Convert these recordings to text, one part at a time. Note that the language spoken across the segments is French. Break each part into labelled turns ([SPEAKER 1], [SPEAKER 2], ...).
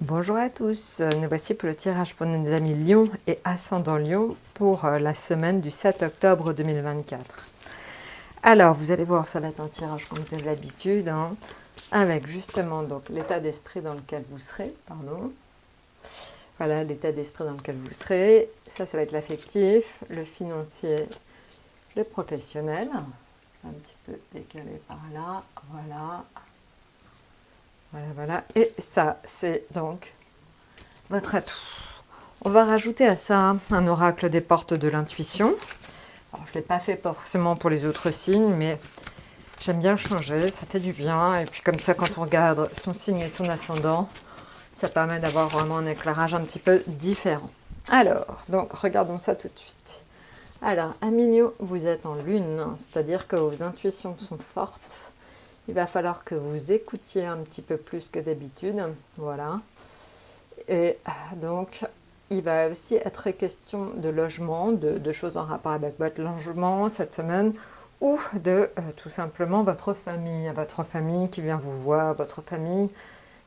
[SPEAKER 1] Bonjour à tous, nous voici pour le tirage pour nos amis Lion et Ascendant Lion pour la semaine du 7 octobre 2024. Alors, vous allez voir, ça va être un tirage comme vous avez l'habitude, hein, avec justement donc l'état d'esprit dans lequel vous serez, pardon. Voilà, l'état d'esprit dans lequel vous serez. Ça va être l'affectif, le financier, le professionnel. Un petit peu décalé par là, voilà. Voilà. Et ça, c'est donc votre atout. On va rajouter à ça un oracle des portes de l'intuition. Alors, je ne l'ai pas fait forcément pour les autres signes, mais j'aime bien changer, ça fait du bien. Et puis comme ça, quand on regarde son signe et son ascendant, ça permet d'avoir vraiment un éclairage un petit peu différent. Alors, donc regardons ça tout de suite. Alors, Amilio, vous êtes en lune, c'est-à-dire que vos intuitions sont fortes. Il va falloir que vous écoutiez un petit peu plus que d'habitude, voilà. Et donc, il va aussi être question de logement, de choses en rapport avec votre logement cette semaine, ou de tout simplement votre famille qui vient vous voir, votre famille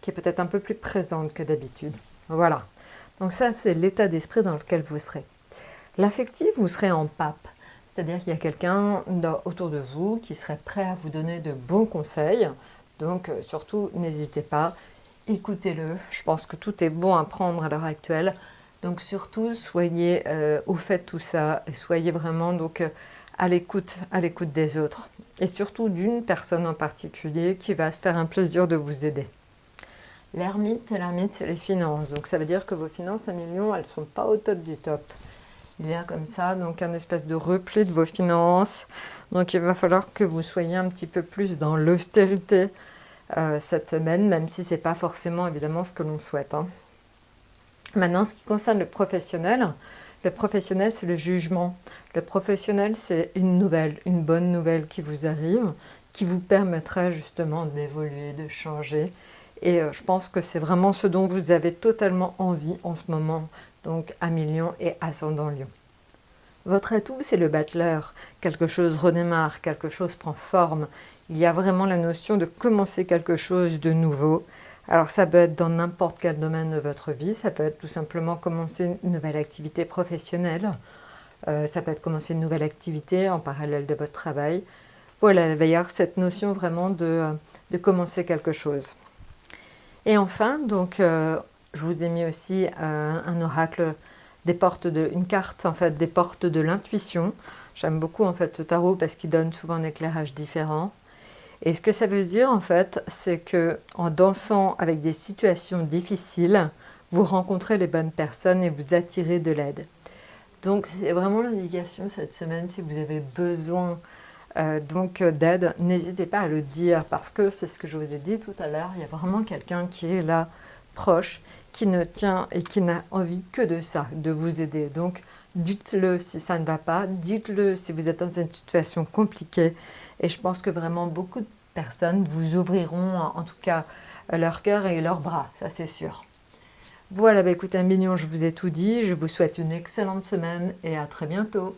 [SPEAKER 1] qui est peut-être un peu plus présente que d'habitude. Voilà. Donc ça, c'est l'état d'esprit dans lequel vous serez. L'affectif, vous serez en pape. C'est-à-dire qu'il y a quelqu'un autour de vous qui serait prêt à vous donner de bons conseils. Donc surtout, n'hésitez pas, écoutez-le. Je pense que tout est bon à prendre à l'heure actuelle. Donc surtout, soyez au fait de tout ça et soyez vraiment donc à l'écoute des autres. Et surtout d'une personne en particulier qui va se faire un plaisir de vous aider. L'ermite, c'est les finances. Donc ça veut dire que vos finances à millions, elles ne sont pas au top du top. Il y a comme ça donc un espèce de repli de vos finances. Donc il va falloir que vous soyez un petit peu plus dans l'austérité cette semaine, même si ce n'est pas forcément évidemment ce que l'on souhaite. Hein. Maintenant, ce qui concerne le professionnel c'est le jugement. Le professionnel, c'est une bonne nouvelle qui vous arrive, qui vous permettra justement d'évoluer, de changer. Et je pense que c'est vraiment ce dont vous avez totalement envie en ce moment, donc Amis Lion et Ascendant Lion. Votre atout, c'est le battleur. Quelque chose redémarre, quelque chose prend forme. Il y a vraiment la notion de commencer quelque chose de nouveau. Alors ça peut être dans n'importe quel domaine de votre vie, ça peut être tout simplement commencer une nouvelle activité professionnelle, ça peut être commencer une nouvelle activité en parallèle de votre travail. Voilà, il va y avoir cette notion vraiment de commencer quelque chose. Et enfin, donc, je vous ai mis aussi un oracle une carte en fait des portes de l'intuition. J'aime beaucoup en fait ce tarot parce qu'il donne souvent un éclairage différent. Et ce que ça veut dire en fait, c'est que en dansant avec des situations difficiles, vous rencontrez les bonnes personnes et vous attirez de l'aide. Donc c'est vraiment l'indication cette semaine, si vous avez besoin d'aide, n'hésitez pas à le dire parce que c'est ce que je vous ai dit tout à l'heure, il y a vraiment quelqu'un qui est là, proche, qui ne tient et qui n'a envie que de ça, de vous aider. Donc dites-le si ça ne va pas, dites-le si vous êtes dans une situation compliquée. Et je pense que vraiment beaucoup de personnes vous ouvriront en tout cas leur cœur et leurs bras, ça c'est sûr. Voilà, écoutez, un million, je vous ai tout dit. Je vous souhaite une excellente semaine et à très bientôt.